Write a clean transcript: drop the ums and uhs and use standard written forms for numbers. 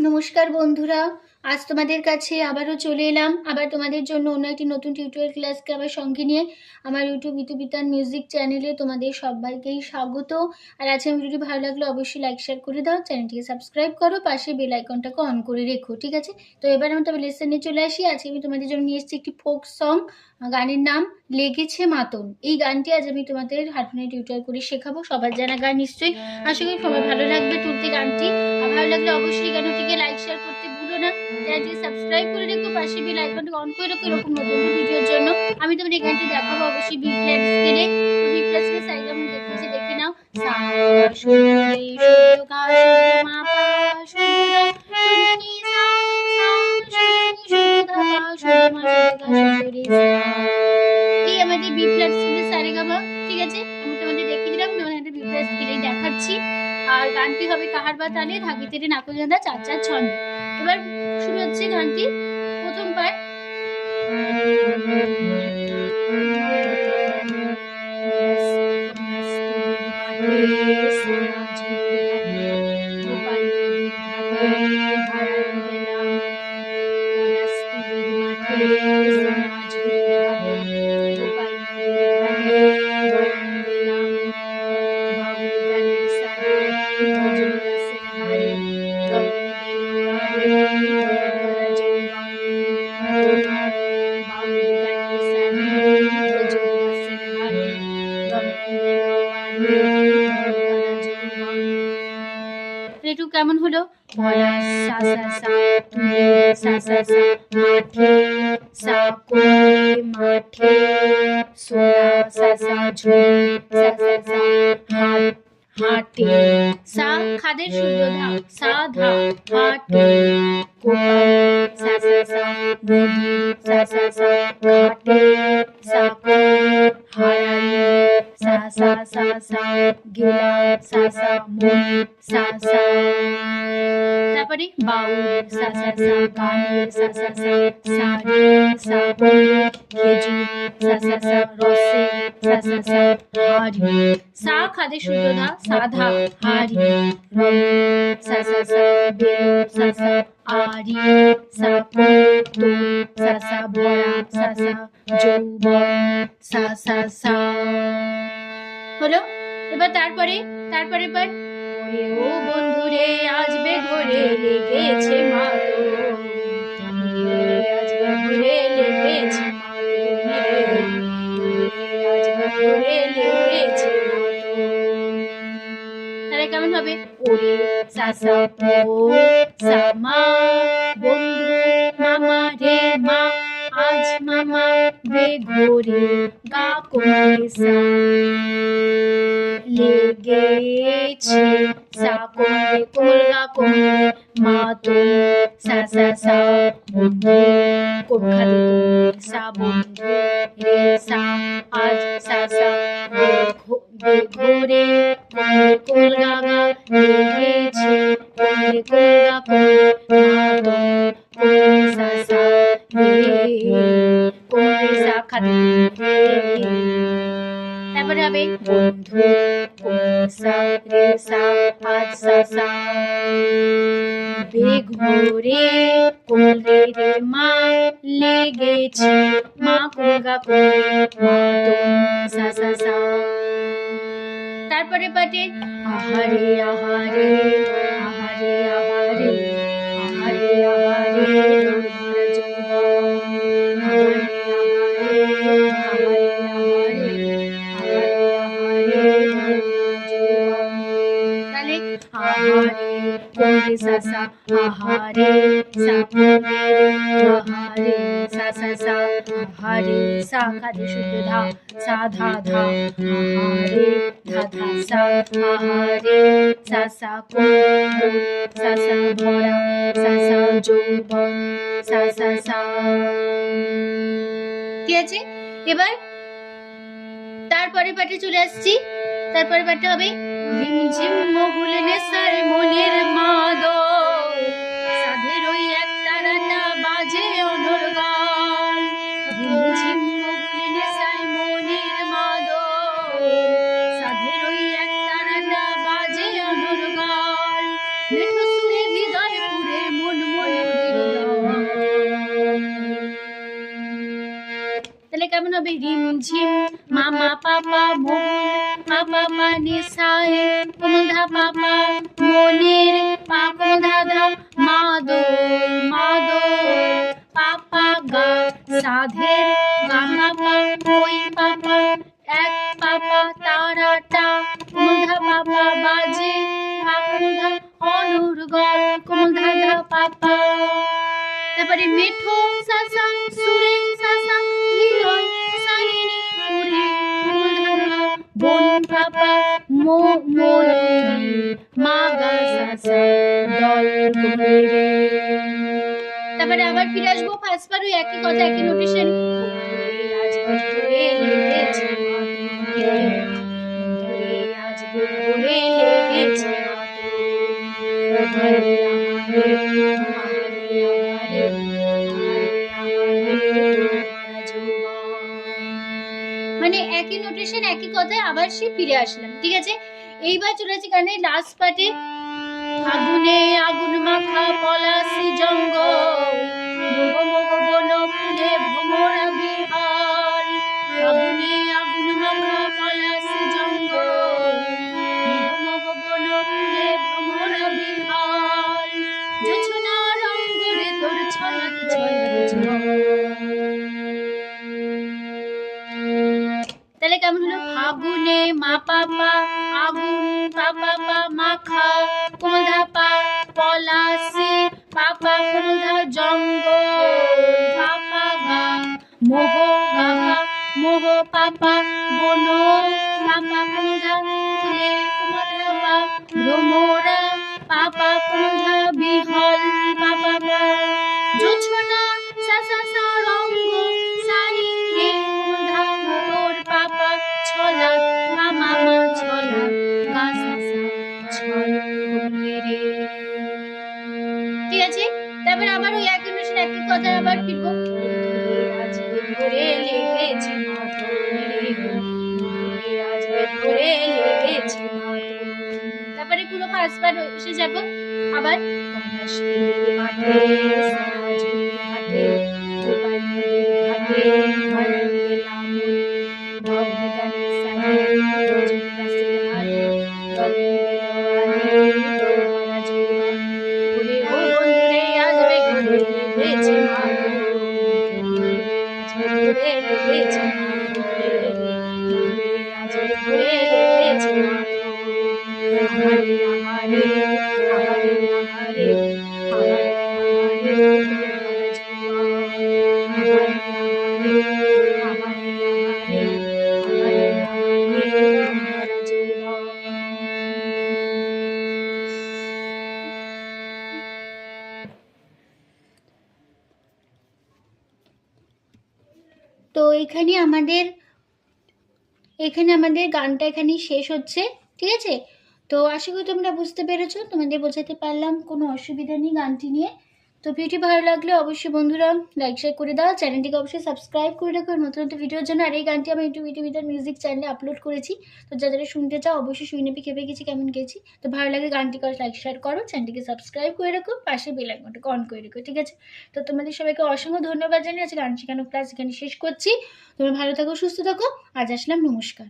নমস্কার বন্ধুরা, আজ তোমাদের কাছে আবারও চলে এলাম। আবার তোমাদের জন্য অন্য একটি নতুন টিউটোরিয়াল ক্লাসকে আবার সঙ্গে নিয়ে আমার ইউটিউব ইতুবিতান মিউজিক চ্যানেলে তোমাদের সবাইকেই স্বাগত। আর আজকে ভিডিওটি ভালো লাগলে অবশ্যই লাইক শেয়ার করে দাও, চ্যানেলটিকে সাবস্ক্রাইব করো, পাশে বেল আইকনটাকে অন করে রেখো, ঠিক আছে? তো এবার আমি তবে লেসনে চলে আসি। আজকে আমি তোমাদের জন্য নিয়ে এসেছি একটি ফোক সং, গানের নাম লেগেছে মাতন। এই গানটি আজ আমি তোমাদের হারমোনিয়াম টিউটোরিয়াল করে শেখাবো। সবার জানা গান নিশ্চয়ই, আশা করি সবার ভালো লাগবে তুলতে গানটি। আর ভালো লাগলে অবশ্যই গানটিকে লাইক শেয়ার করতে ভুলো না, চ্যানেলটিকে সাবস্ক্রাইব করে রেখো, পাশে বেল আইকনটি অন করে রেখো এরকম নতুন ভিডিওর জন্য। আমি তোমাদের এই গানটি দেখাবো অবশ্যই বি ফ্ল্যাট স্কেলে। তো বি ফ্ল্যাট স্কেলে সাইজ আমি দেখিয়েছি, দেখে নাও। সা শুদ্ধ রে শুদ্ধ গা শুদ্ধ মা পা শুদ্ধ শুদ্ধ নি সা সা শুদ্ধ শুদ্ধ ধা পা শুদ্ধ মা শুদ্ধ গা শুদ্ধ রে সা। এই আমাদের বি ফ্ল্যাট স্কেলে সারেগামা, ঠিক আছে? আমি তোমাদের দেখিয়ে দিলাম, তোমাদের বি ফ্ল্যাট স্কেলেই দেখাচ্ছি। আর গানটি হবে কাহার বা তালে, ধাগি তেরে নাকলজাদা, চার চার ছন্দে। এবার শুরু হচ্ছে গানটি, প্রথম পার্ট। একটু কেমন হলো? বলা সা সা সা তুলে সা সা সা মাঠে সা কোলে মাঠে সোনা সা সা ঝুলে সা সা সা হাট হাটে সা খাদের শুদ্ধ ধা সা ধা হাটে কোপালে সা সা সা নদী সা সা সা ঘাটে সা কোলে হারালে সা সা সা সা গেলা সা সা মন সা সা। তারপরে বাউল সা সা সা গানে সা সা সা সারে সা বলে খেজুর সা সা সা রসে সা সা সা হারি সা খাদে শুদ্ধ ধা সা ধা হারি রঙে সা সা সা বেলো সা সা আরি সা তো সা সা ভরা সা সা যৌবন সা সা সা। হলো? এবার তারপরে পাঠ। ওরে ও বন্ধুরে আসবে ঘরে লেগেছে মাতন, আসবে ঘরে লেগেছে মাতন, আসবে ঘরে লেগেছে মাতন। তাহলে কেমন হবে? ওরে সা সা ও সা মা বন্ধু মামা রে মা আজ মামা বে ঘরে গা কোলে সা লেগেছে সা কোলে কোমল গা কোমলে মাতন সা সা সা বন্ধু কোন খাদে সা বন্ধু রে সা আজ সা সা বে ঘরে কোমল গা গা লেগেছে কোমলে কোমল গা কোমলে মাতন সা সা রে কোমলে সা খাদে। তারপরে হবে বন্ধু সা রে সা আজ সা সা বে ঘরে কোলে রে মা লেগেছে মা কোলগা কোলে মাতন সা সা সা। তারপরে পাটে আহারে আহারে আহারে আহারে আহারে আহারে সা সা আহারে সা আহারে সা সা সা আহারে সা খাদে শুদ্ধ ধা সা ধা ধা আহারে ধা ধা সা আহারে সা সা কোল সা সা ভরা সা সা যৌবন সা সা সা। ঠিক আছে? এবার তারপরে পাঠে চলে আসছি। তারপরে পাঠে হবে ঝিমঝিম মহুল নেশার মনের মাদল সাধের ওই এক তারাটা বাজে অনর গান। ঝিমঝিম মহুল নেশার মনের মাদল সাধের ওই এক তারাটা বাজে অনর গান। মেঠো সুরে হৃদয় পুরে হবে রিমঝিম, মামা পাপা মহুল, পাপা পানে সায়ে, কোমধা পাপা মনের, পা কোমধা ধা মাদল মাদল, পাপা গা সাধের, গা পাপা ওই পাপা, এক পাপা তারাটা, কোমধা পাপা বাজে, পা কোমধা অনর্গল, কোমধা ধা পাপা। তারপরে মেঠো সাসা সুরে সাসা হৃদয় সানিনি পুরে, কোমধা বন পাপা ময়ূরী, মাগা সাসা দল কোমরে। তারপরে আবার ফিরে আসবো ফার্স্ট বার ওই একই কথা একই নোটেশন। আজ বছরে লেগেছে আজ বছরে লেগেছে মানে একই নোটেশন একই কথায় আবার সে ফিরে আসলাম। ঠিক আছে, এইবার চলে যাচ্ছে গানের লাস্ট পার্টে। আগুনে আগুন মাখা পলাশি জঙ্গল, মোহ বন ফুলে ভ্রমরা বিহাল, আগুনে আগুন মাখা পলাশি জঙ্গল, মোহ বন ফুলে ভ্রমরা বিহাল, জোছনা রঙ্গরে তোর ছলক ছলক ঝল। তাহলে কেমন হলো? ফাগুনে মা পাপা আগুন, পাপা পা মাখা, কোমধা পা পলাশি, পাপা কোমধা জঙ্গল, পাপা গা মোহ, গাপা মোহ, পাপা বন, পাপা কোমধা ফুলে, কোমধা পা ভ্রমরা, পাপা কোমধা বিহল, পাপা পা জোছনা সাসা সা রঙ্গ সানি রে, কোমধা তোর পাপা ছলা, মামা মা ছলা, গা সাসা ছল রে। ঠিক আছে, তারপর আবার ওই একই নোটেশন একই কথায় আবার ফিরবো। আজ ভোরে লেগেছে মাথা রে, আজ ভোরে লেগেছে মাথা। তারপরে পুরো ফার্স্ট বার এসে যাব আবার। পলাশপুরের মাঠে সাজুর হাটে, গোপাল নদীর ঘাটে হারাই গেলাম ভগবানী সানে, রজন গাছের হাতে গলে তোর মারা জীবন, বলে ও বন্ধুরে আসবে ঘুরে লেগেছে মাথা, ঘুরে লেগেছে মাথা, আজ ঘুরে লেগেছে মাথা। আহারে আহারে আহারে আহারে আহারে আহারে মারা জীবন, আহারে আহারে আহারে আহারে আহারে আহারে মারা জীবন। তো এখানে আমাদের গানটা এখানেই শেষ হচ্ছে। ঠিক আছে, তো আশা করি তোমরা বুঝতে পেরেছো, তোমাদের বোঝাতে পারলাম, কোনো অসুবিধা নেই গানটি নিয়ে। তো ভিডিও ভালো লাগলে অবশ্যই বন্ধুরা লাইক শেয়ার করে দাও, চ্যানেলটিকে অবশ্যই সাবস্ক্রাইব করে রাখো নতুন নতুন ভিডিওর জন্য। আর এই গানটি আমি ইউটিউব মিউজিক চ্যানেলে আপলোড করেছি, তো যারা শুনতে চাও অবশ্যই শুনে নেবে কেমন গেছি কেমন গেছি। তো ভালো লাগে গানটি করে লাইক শেয়ার করো, চ্যানেলটিকে সাবস্ক্রাইব করে রাখো, পাশে বেল আইকনটাকে অন করে রাখো। ঠিক আছে, তো তোমাদের সবাইকে অসংখ্য ধন্যবাদ জানিয়ে আজকে গান শেখানো ক্লাস এখানে শেষ করছি। তোমরা ভালো থাকো, সুস্থ থাকো, আজ আসলাম, নমস্কার।